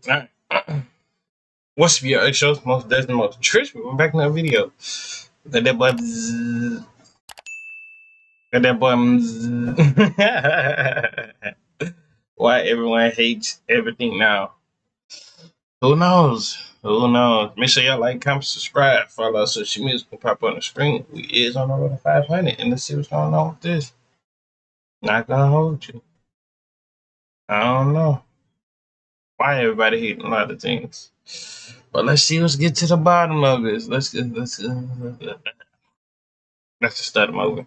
Alright. What's your shows most does the most? Trish, we're back in that video. Got that boy. Got that boy. Why everyone hates everything now? Who knows? Who knows? Make sure y'all like, comment, subscribe, follow our social media. Can pop on the screen. We is on the road to 500, and let's see what's going on with this. Not gonna hold you. I don't know why everybody hating a lot of things, but let's see. Let's get to the bottom of this. Let's just start them over.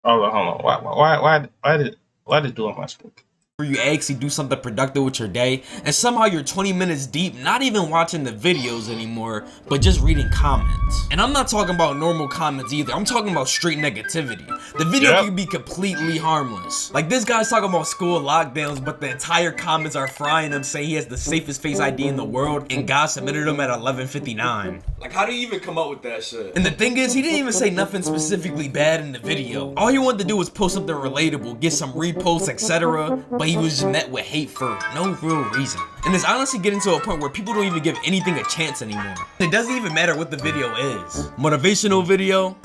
Hold on. Why did do on my screen? Where you actually do something productive with your day, and somehow you're 20 minutes deep, not even watching the videos anymore, but just reading comments. And I'm not talking about normal comments either. I'm talking about straight negativity. The video can be completely harmless. Like this guy's talking about school lockdowns, but the entire comments are frying him, saying he has the safest Face ID in the world, and God submitted him at 11:59. Like, how do you even come up with that shit? And the thing is, he didn't even say nothing specifically bad in the video. All he wanted to do was post something relatable, get some reposts, etc. But he was met with hate for no real reason. And it's honestly getting to a point where people don't even give anything a chance anymore. It doesn't even matter what the video is. Motivational video,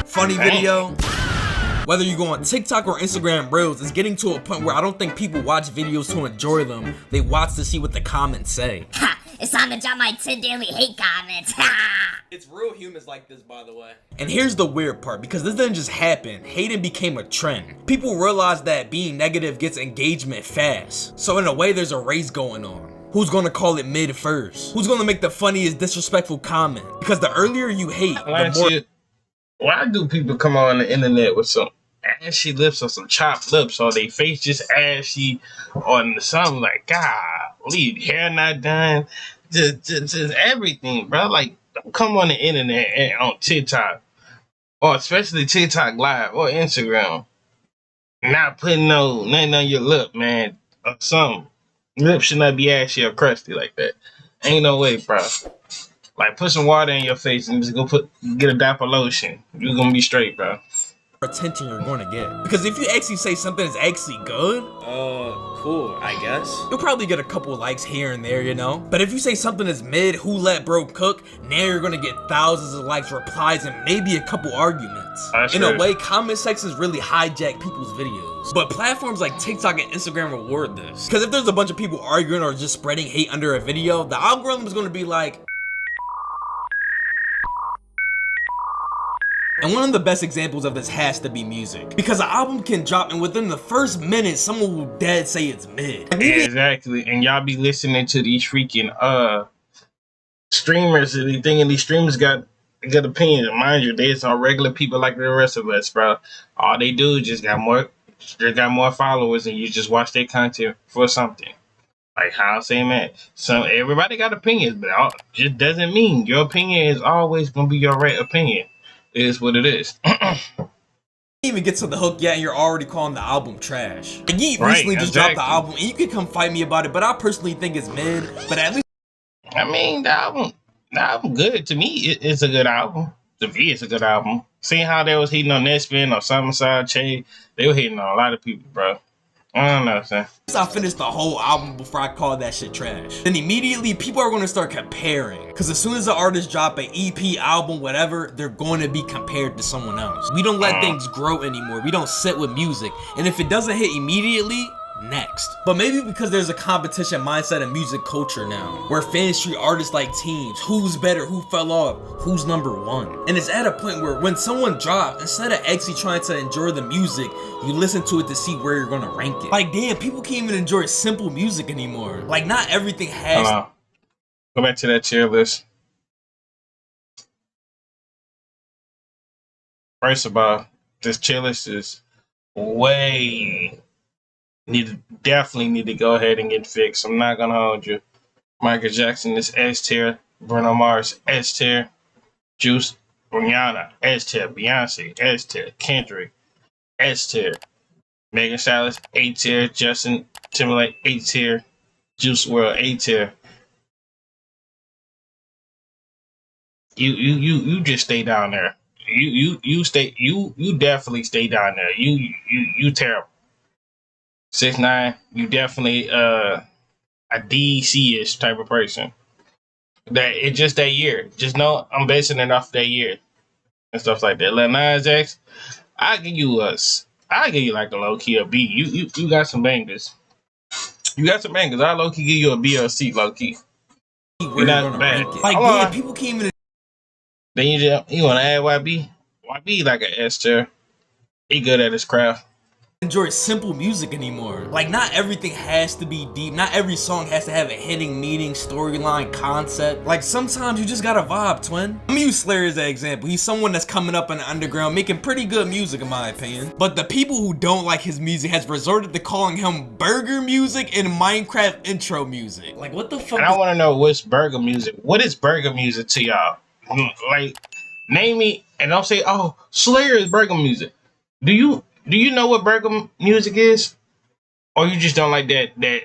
funny video, whether you go on TikTok or Instagram Reels, it's getting to a point where I don't think people watch videos to enjoy them. They watch to see what the comments say. Ha! It's time to drop my 10 daily hate comments. Ha! It's real humans like this, by the way. And here's the weird part, because this didn't just happen. Hating became a trend. People realize that being negative gets engagement fast. So in a way, there's a race going on. Who's gonna call it mid first? Who's gonna make the funniest disrespectful comment? Because the earlier you hate, the more... Why do people come on the internet with some ashy lips or some chopped lips, or they face just ashy, or something like, God, hair not done, just everything, bro? Like, don't come on the internet and on TikTok, or especially TikTok Live or Instagram, not putting nothing on your lip, man, or something. Lips should not be ashy or crusty like that. Ain't no way, bro. Like, put some water in your face and just go get a dapper lotion. You're gonna be straight, bro. Attention you're gonna get. Because if you actually say something is actually good, cool, I guess, you'll probably get a couple likes here and there, you know? But if you say something is mid, who let bro cook, now you're gonna get thousands of likes, replies, and maybe a couple arguments. In a way, comment sections really hijack people's videos. But platforms like TikTok and Instagram reward this. Because if there's a bunch of people arguing or just spreading hate under a video, the algorithm is gonna be like, and one of the best examples of this has to be music. Because an album can drop and within the first minute, someone will dead say it's mid. Exactly, and y'all be listening to these freaking streamers and thinking these streamers got good opinions. Mind you, they're all regular people like the rest of us, bro. All they do is just got more followers, and you just watch their content for something. Like how I say, man. So everybody got opinions, but just doesn't mean your opinion is always gonna be your right opinion. It is what it is. Even get to the hook yet and you're already calling the album trash. And Yeet recently just dropped the album, and you can come fight me about it, but I personally think it's mid. But at least, I mean, the album good to me. It's a good album. To me, it's a good album. Seeing how they was hating on Nespin or Summerside Che, they were hating on a lot of people, bro. I don't know, son. I finished the whole album before I called that shit trash. Then immediately people are going to start comparing, because as soon as the artist drop an EP, album, whatever, they're going to be compared to someone else. We don't let things grow anymore. We don't sit with music, and if it doesn't hit immediately, next. But maybe because there's a competition mindset in music culture now, where fans treat artists like teams. Who's better? Who fell off? Who's number one? And it's at a point where when someone drops, instead of actually trying to enjoy the music, you listen to it to see where you're gonna rank it. Like, damn, people can't even enjoy simple music anymore. Like, not everything has... Go back to that tier list. First of all, this tier list is definitely need to go ahead and get fixed. I'm not gonna hold you. Michael Jackson is S tier. Bruno Mars S tier. Juice, Rihanna S tier. Beyonce S tier. Kendrick S tier. Megan Stallion A tier. Justin Timberlake A tier. Juice WRLD A tier. You just stay down there. You definitely stay down there. You terrible. 6ix9ine, you definitely a DC ish type of person. That it's just that year. Just know I'm basing it off that year and stuff like that. Lil Nas X, I give you I give you like a low key a B. You got some bangers. You got some bangers. I low key give you a B or a C low key. Where You're you're not gonna bad. rank it. Like, Hold damn, on. people can't even Then you wanna add YB? YB like an S tier. He good at his craft. enjoy simple music anymore. Like, not everything has to be deep. Not every song has to have a hitting meaning, storyline, concept. Like, sometimes you just gotta vibe, twin. I'm gonna use Slayer as an example. He's someone that's coming up in the underground, making pretty good music in my opinion. But the people who don't like his music has resorted to calling him burger music and Minecraft intro music. Like, what the fuck? And I want to know what's burger music. What is burger music to y'all? Like, name me and don't say, "Oh, Slayer is burger music." Do you know what burger music is, or you just don't like that?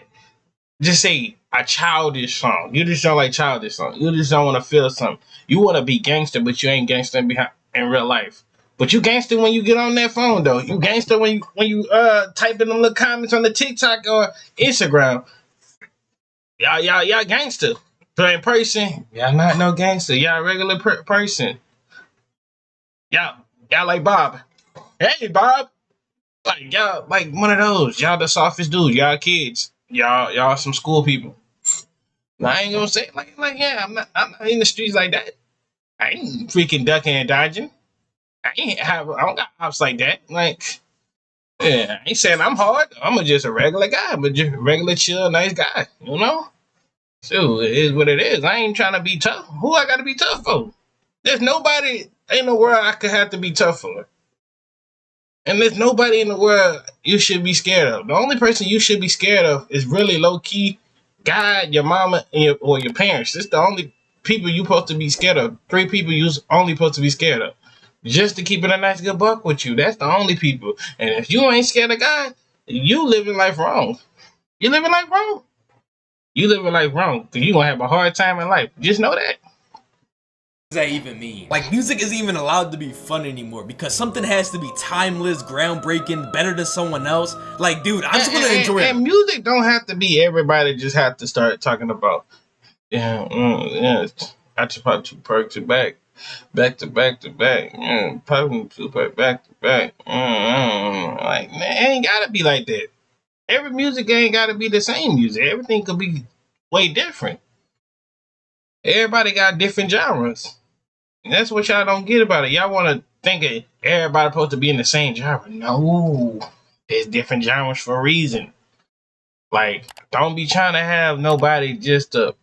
Just say a childish song. You just don't like childish song. You just don't want to feel something. You want to be gangster, but you ain't gangster in real life. But you gangster when you get on that phone though. You gangster when you type in them little comments on the TikTok or Instagram. Y'all gangster. But in person, y'all not no gangster. Y'all regular person. Y'all like Bob. Hey Bob. Like y'all like one of those. Y'all the softest dudes. Y'all kids. Y'all some school people. Now, I ain't gonna say like yeah. I'm not in the streets like that. I ain't freaking ducking and dodging. I don't got ops like that. Like yeah, I ain't saying I'm hard. I'm just a regular guy, but just a regular chill, nice guy. You know. So it is what it is. I ain't trying to be tough. Who I gotta be tough for? There's nobody. Ain't no world I could have to be tough for. And there's nobody in the world you should be scared of. The only person you should be scared of is really low key God, your mama, and your parents. It's the only people you supposed to be scared of. 3 people you only supposed to be scared of. Just to keep it a nice good buck with you. That's the only people. And if you ain't scared of God, you living life wrong. You living life wrong. You living life wrong. Cause you gonna have a hard time in life. Just know that. Does that even mean? Like, music isn't even allowed to be fun anymore because something has to be timeless, groundbreaking, better than someone else. Like, dude, I just want to enjoy it. And music don't have to be everybody just have to start talking about. Yeah. I just pop 2 perks to back to back to back. Popping 2 perks back to back. Like, man, it ain't gotta be like that. Every music ain't gotta be the same music. Everything could be way different. Everybody got different genres. And that's what y'all don't get about it. Y'all want to think that everybody supposed to be in the same genre. No, there's different genres for a reason. Like, don't be trying to have nobody just to,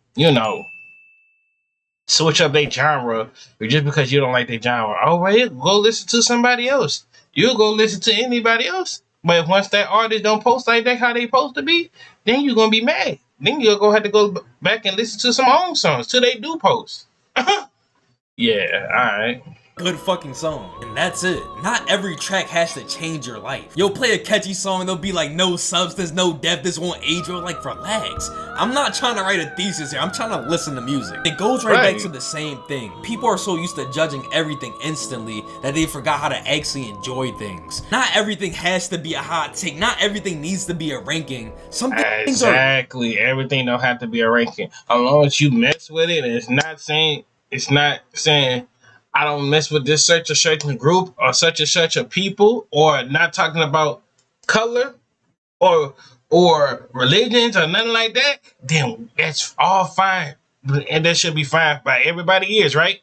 switch up their genre or just because you don't like their genre. Oh, well, go listen to somebody else. You'll go listen to anybody else. But if once that artist don't post like that how they supposed to be, then you're going to be mad. Then you'll have to go back and listen to some own songs till they do post. Yeah, alright. Good fucking song. And that's it. Not every track has to change your life. You'll play a catchy song, there'll be like no substance, no depth, this won't age well. Like, relax. I'm not trying to write a thesis here, I'm trying to listen to music. It goes right back to the same thing. People are so used to judging everything instantly that they forgot how to actually enjoy things. Not everything has to be a hot take. Not everything needs to be a ranking. Some things exactly. Everything don't have to be a ranking. As long as you mess with it, and it's not saying I don't mess with this such a certain group or such and such a people, or not talking about color or religions or nothing like that, then that's all fine. And that should be fine by everybody is, right?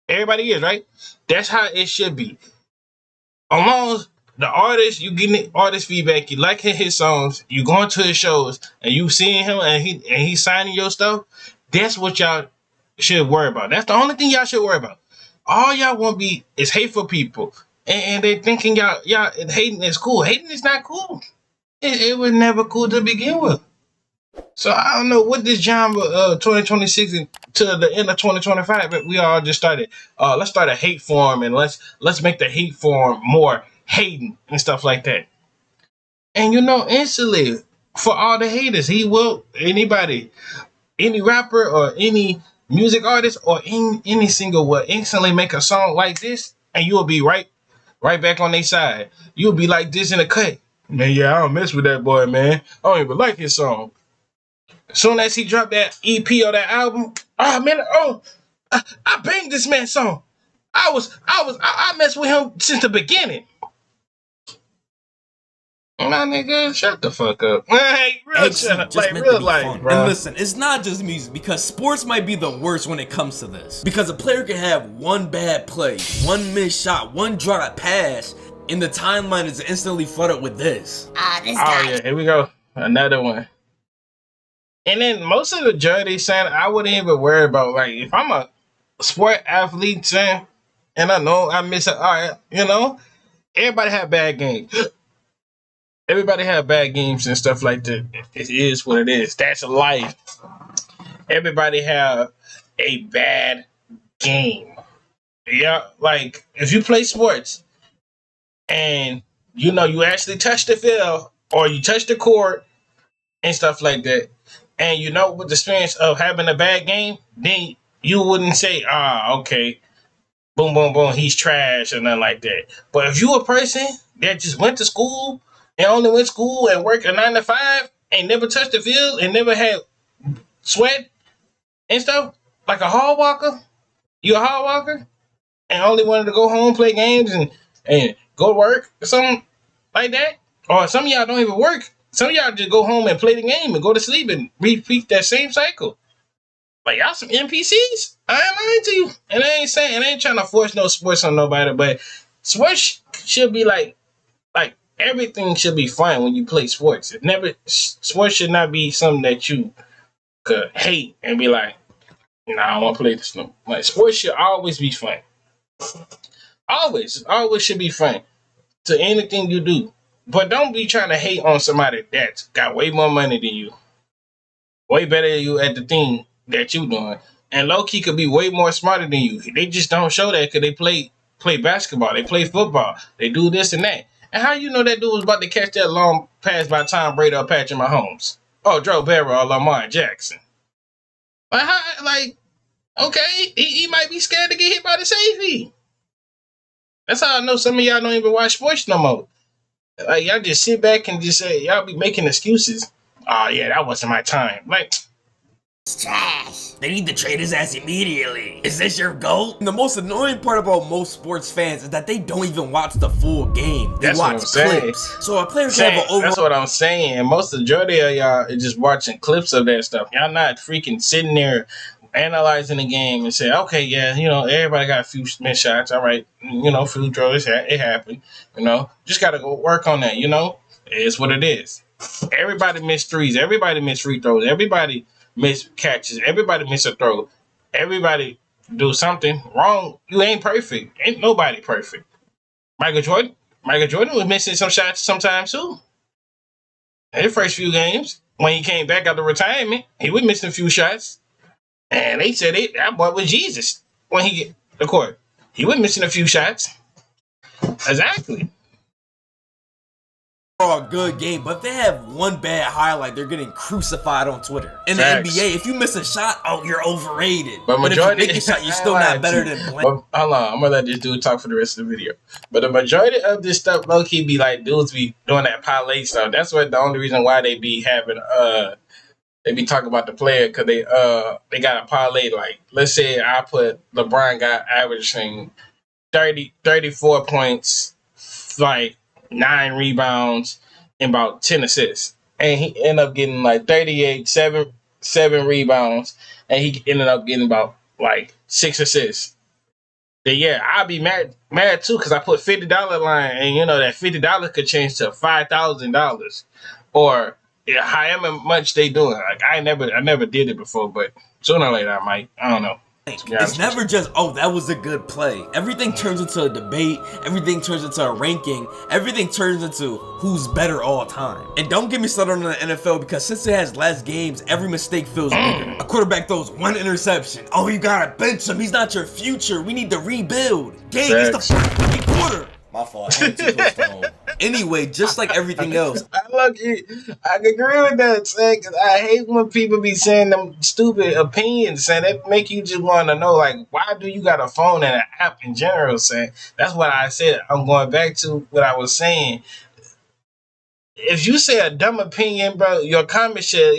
Everybody is, right? That's how it should be. As long as the artist, you getting artist feedback, you like his songs, you going to his shows, and you seeing him and he signing your stuff, that's what y'all should worry about. That's the only thing y'all should worry about. All y'all want to be is hateful people, and they thinking y'all hating is cool. Hating is not cool. It was never cool to begin with. So I don't know what this genre 2026 to the end of 2025. But we all just started. Let's start a hate forum and let's make the hate forum more hating and stuff like that. And instantly for all the haters, any rapper or any music artist or any singer will instantly make a song like this, and you will be right back on their side. You'll be like this in the cut. Man, yeah, I don't mess with that boy, man. I don't even like his song. As soon as he dropped that EP or that album, I banged this man's song. I messed with him since the beginning. My nigga, shut the fuck up. Hey, real shit, like real life, bro. And listen, it's not just music, because sports might be the worst when it comes to this. Because a player can have one bad play, one missed shot, one drop pass, and the timeline is instantly flooded with this. This guy. Oh yeah, here we go. Another one. And then most of the majority saying I wouldn't even worry about, like, if I'm a sport athlete saying, and I know I miss it, all right, you know, everybody have bad games. Everybody have bad games and stuff like that. It is what it is. That's life. Everybody have a bad game. Yeah, like if you play sports and you know you actually touch the field or you touch the court and stuff like that, and you know with the experience of having a bad game, then you wouldn't say, okay, boom, boom, boom, he's trash or nothing like that. But if you a person that just went to school and only went to school and worked a 9 to 5 and never touched the field and never had sweat and stuff, like a hall walker, you a hall walker and only wanted to go home, play games and go to work or something like that. Or some of y'all don't even work. Some of y'all just go home and play the game and go to sleep and repeat that same cycle. Like y'all some NPCs. I ain't lying to you. And I ain't trying to force no sports on nobody, but sports should be like everything should be fun when you play sports. Sports should not be something that you could hate and be like, nah, I don't want to play this no. Like sports should always be fun. Always should be fun to anything you do. But don't be trying to hate on somebody that's got way more money than you, way better than you at the thing that you doing, and low key could be way more smarter than you. They just don't show that because they play basketball, they play football, they do this and that. And how you know that dude was about to catch that long pass by Tom Brady or Patrick Mahomes? Oh, Joe Barrow or Lamar Jackson. Okay, he might be scared to get hit by the safety. That's how I know some of y'all don't even watch sports no more. Like, y'all just sit back and just say, y'all be making excuses. Oh, yeah, that wasn't my time. Like, It's trash. They need to trade his ass immediately. Is this your goal? And the most annoying part about most sports fans is that they don't even watch the full game. They watch clips. So a player can have an over. That's what I'm saying. Most of the majority of y'all are just watching clips of that stuff. Y'all not freaking sitting there analyzing the game and say, okay, yeah, you know, everybody got a few missed shots. All right, you know, free throws, it happened. You know, just got to go work on that. You know, it's what it is. Everybody missed threes. Everybody missed free throws. Everybody miss catches. Everybody miss a throw. Everybody do something wrong. You ain't perfect. Ain't nobody perfect. Michael Jordan was missing some shots sometimes too. In his first few games, when he came back after retirement, he was missing a few shots. And they said that boy was Jesus when he get the court. He was missing a few shots. Exactly. A good game, but if they have one bad highlight, they're getting crucified on Twitter. In the Facts. NBA, if you miss a shot, oh, you're overrated. But if you make a shot, you're still not better than blank. Hold on, I'm gonna let this dude talk for the rest of the video. But the majority of this stuff, low key, be like dudes be doing that parlay stuff. That's what the only reason why they be having they be talking about the player because they got a parlay. Like, let's say I put LeBron got averaging 34 points, like 9 rebounds and about 10 assists. And he ended up getting like 38, 7 rebounds, and he ended up getting about like 6 assists. Then yeah, I'd be mad too because I put $50 line, and you know that $50 could change to $5,000 or however much they doing. Like I never did it before, but sooner or later I might. I don't know. It's never just, oh, that was a good play. Everything turns into a debate. Everything turns into a ranking. Everything turns into who's better all time. And don't get me started on the NFL because since it has less games, every mistake feels bigger. A quarterback throws 1 interception. Oh, you gotta bench him. He's not your future. We need to rebuild. Dang, it's the first quarter. My fault. I ain't too close to home. Anyway, just like everything else, I can agree with that, son. 'Cause I hate when people be saying them stupid opinions, saying that make you just want to know, like, why do you got a phone and an app in general, saying that's what I said. I'm going back to what I was saying. If you say a dumb opinion, bro, your comment should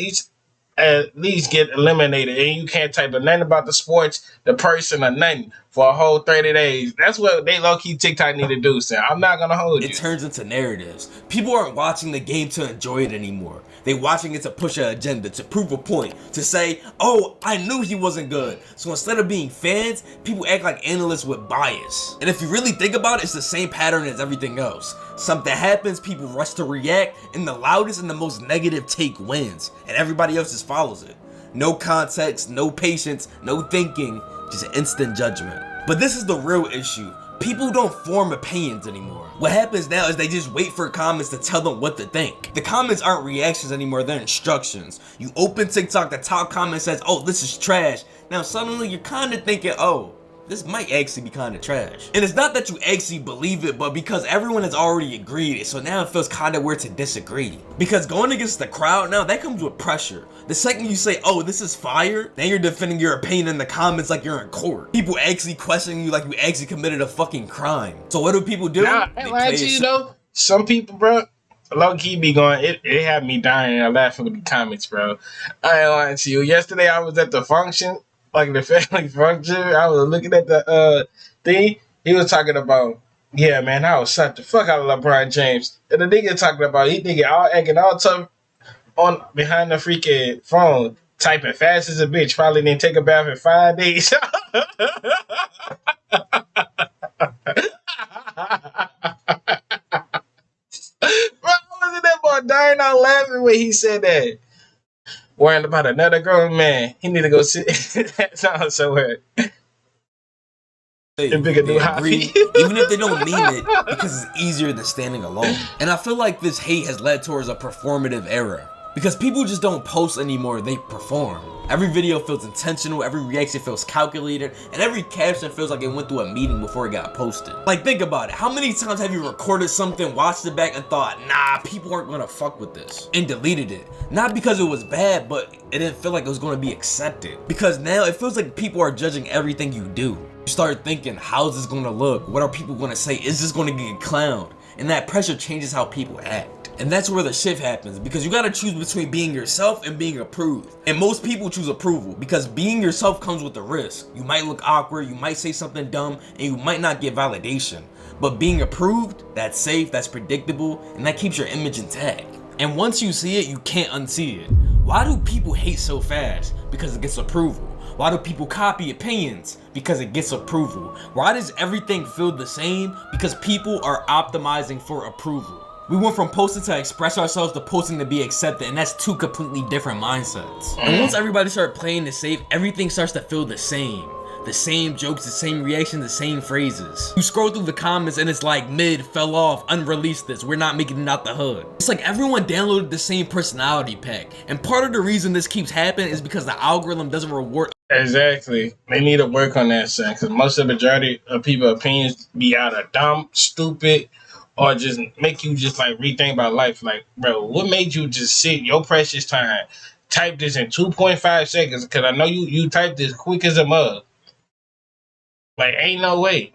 at least get eliminated, and you can't type of nothing about the sports, the person, or nothing for a whole 30 days. That's what they low-key TikTok need to do, so I'm not gonna hold you. it turns into narratives. People aren't watching the game to enjoy it anymore. They watching it to push an agenda, to prove a point, to say, oh, I knew he wasn't good. So instead of being fans, people act like analysts with bias. And if you really think about it, it's the same pattern as everything else. Something happens, people rush to react, and the loudest and the most negative take wins, and everybody else just follows it. No context, no patience, no thinking, just instant judgment. But this is the real issue. People don't form opinions anymore. What happens now is they just wait for comments to tell them what to think. The comments aren't reactions anymore, they're instructions. You open TikTok, the top comment says, oh, this is trash. Now suddenly you're kind of thinking, oh, this might actually be kind of trash. And it's not that you actually believe it, but because everyone has already agreed, so now it feels kind of weird to disagree. Because going against the crowd now, that comes with pressure. The second you say, oh, this is fire, then you're defending your opinion in the comments like you're in court. People actually questioning you like you actually committed a fucking crime. So what do people do? Nah, I ain't lying to you though. Some people, bro, low key be going. It had me dying and laughing with the comments, bro. I ain't lying to you. Yesterday I was at the function, like the family function. I was looking at the thing. He was talking about, yeah, man, I was slapped the fuck out of LeBron James. And the nigga talking about, he nigga all acting all tough on behind the freaking phone, typing fast as a bitch. Probably didn't take a bath in 5 days. Bro, I was in that boy dying out laughing when he said that. Worrying about another grown man. He need to go sit. That sounds so weird. They agree, even if they don't mean it, because it's easier than standing alone. And I feel like this hate has led towards a performative era. Because people just don't post anymore, they perform. Every video feels intentional, every reaction feels calculated, and every caption feels like it went through a meeting before it got posted. Like, think about it. How many times have you recorded something, watched it back, and thought, nah, people aren't gonna fuck with this, and deleted it? Not because it was bad, but it didn't feel like it was gonna be accepted. Because now it feels like people are judging everything you do. You start thinking, how's this gonna look? What are people gonna say? Is this gonna get clowned? And that pressure changes how people act. And that's where the shift happens, because you gotta choose between being yourself and being approved. And most people choose approval, because being yourself comes with a risk. You might look awkward, you might say something dumb, and you might not get validation. But being approved, that's safe, that's predictable, and that keeps your image intact. And once you see it, you can't unsee it. Why do people hate so fast? Because it gets approval. Why do people copy opinions? Because it gets approval. Why does everything feel the same? Because people are optimizing for approval. We went from posting to express ourselves to posting to be accepted, and that's two completely different mindsets. And once everybody starts playing it safe, everything starts to feel the same. The same jokes, the same reactions, the same phrases. You scroll through the comments and it's like, mid, fell off, unreleased this, we're not making it out the hood. It's like everyone downloaded the same personality pack. And part of the reason this keeps happening is because the algorithm doesn't reward. Exactly. They need to work on that, son, because most of the majority of people's opinions be out of dumb, stupid, or just make you just like rethink about life. Like, bro, what made you just sit your precious time, type this in 2.5 seconds? Because I know you typed this quick as a mug. Like, ain't no way.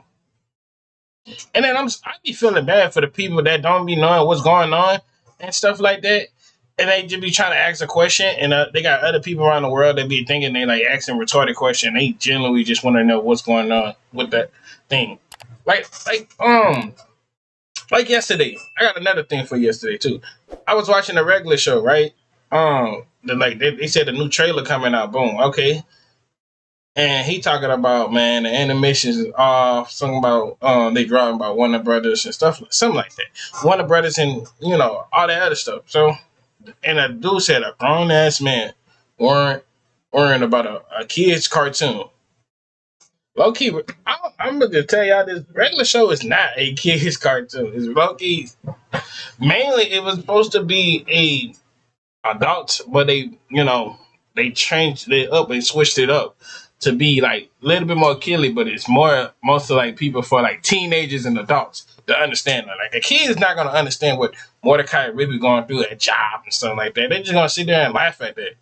And then I be feeling bad for the people that don't be knowing what's going on and stuff like that. And they just be trying to ask a question, and they got other people around the world that be thinking they like asking retarded question. They genuinely just want to know what's going on with that thing. Like yesterday, I got another thing for yesterday too. I was watching a regular show, right? They said the new trailer coming out. Boom, okay. And he talking about, man, the animations is off. Something about they drawing about Warner Brothers and stuff, something like that. Warner Brothers and all that other stuff. So, and a dude said a grown ass man worrying about a kid's cartoon. Low key, I'm gonna tell y'all this regular show is not a kid's cartoon. It's low key. Mainly, it was supposed to be a adult, but they changed it up and switched it up. to be like a little bit more killy, but it's mostly like people for like teenagers and adults to understand that. Like a kid is not gonna understand what Mordecai and Rigby going through at job and stuff like that. They're just gonna sit there and laugh at that.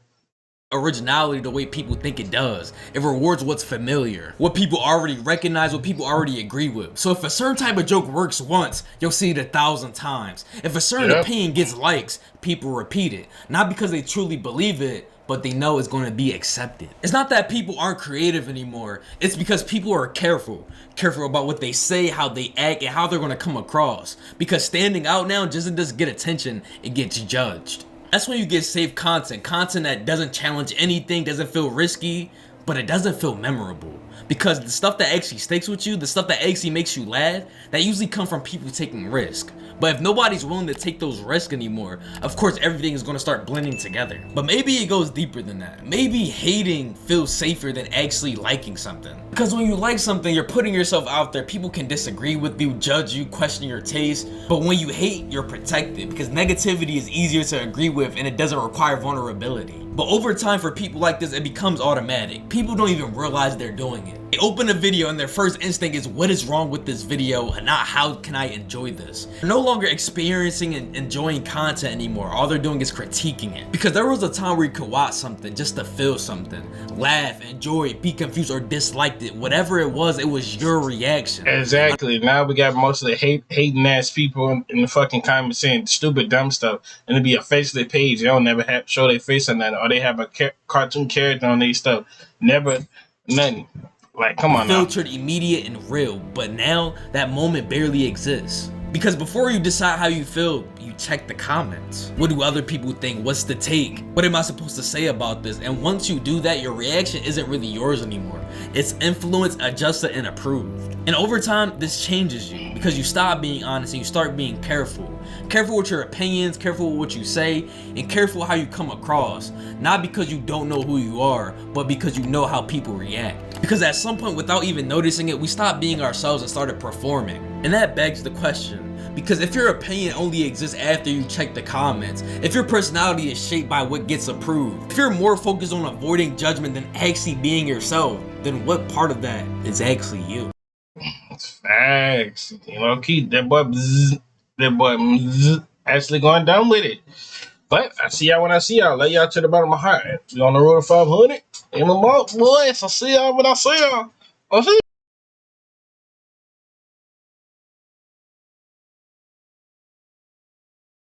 Originality the way people think it does. It rewards what's familiar, what people already recognize, what people already agree with. So if a certain type of joke works once, you'll see it 1,000 times. If a certain opinion gets likes, people repeat it. Not because they truly believe it, but they know it's going to be accepted. It's not that people aren't creative anymore. It's because people are careful about what they say, how they act, and how they're going to come across. Because standing out now doesn't just get attention, it gets judged. That's when you get safe content that doesn't challenge anything, doesn't feel risky, but it doesn't feel memorable. Because the stuff that actually sticks with you, the stuff that actually makes you laugh, that usually come from people taking risk. But if nobody's willing to take those risks anymore, of course everything is going to start blending together. But maybe it goes deeper than that. Maybe hating feels safer than actually liking something. Because when you like something, you're putting yourself out there. People can disagree with you, judge you, question your taste. But when you hate, you're protected. Because negativity is easier to agree with and it doesn't require vulnerability. But over time, for people like this, it becomes automatic. People don't even realize they're doing it. They open a video and their first instinct is, what is wrong with this video, and not how can I enjoy this. They're no longer experiencing and enjoying content anymore. All they're doing is critiquing it. Because there was a time where you could watch something just to feel something, laugh, enjoy it, be confused, or disliked it. Whatever it was your reaction. Exactly. Now we got most of the hating ass people in the fucking comments saying stupid dumb stuff, and it'd be a faceless page. They don't never show their face on that, or they have a cartoon character on their stuff. Never nothing. Like, come on now. Filtered, immediate, and real. But now that moment barely exists. Because before you decide how you feel, you check the comments. What do other people think? What's the take? What am I supposed to say about this? And once you do that, your reaction isn't really yours anymore. It's influenced, adjusted, and approved. And over time, this changes you because you stop being honest and you start being careful. Careful with your opinions, careful with what you say, and careful how you come across. Not because you don't know who you are, but because you know how people react. Because at some point, without even noticing it, we stopped being ourselves and started performing. And that begs the question. Because if your opinion only exists after you check the comments, if your personality is shaped by what gets approved, if you're more focused on avoiding judgment than actually being yourself, then what part of that is actually you? It's facts. You know, keep that boy actually going down with it. But I see y'all when I see y'all. Love y'all to the bottom of my heart. We on the road to 500. In the month, boys. I see y'all when I see y'all. I see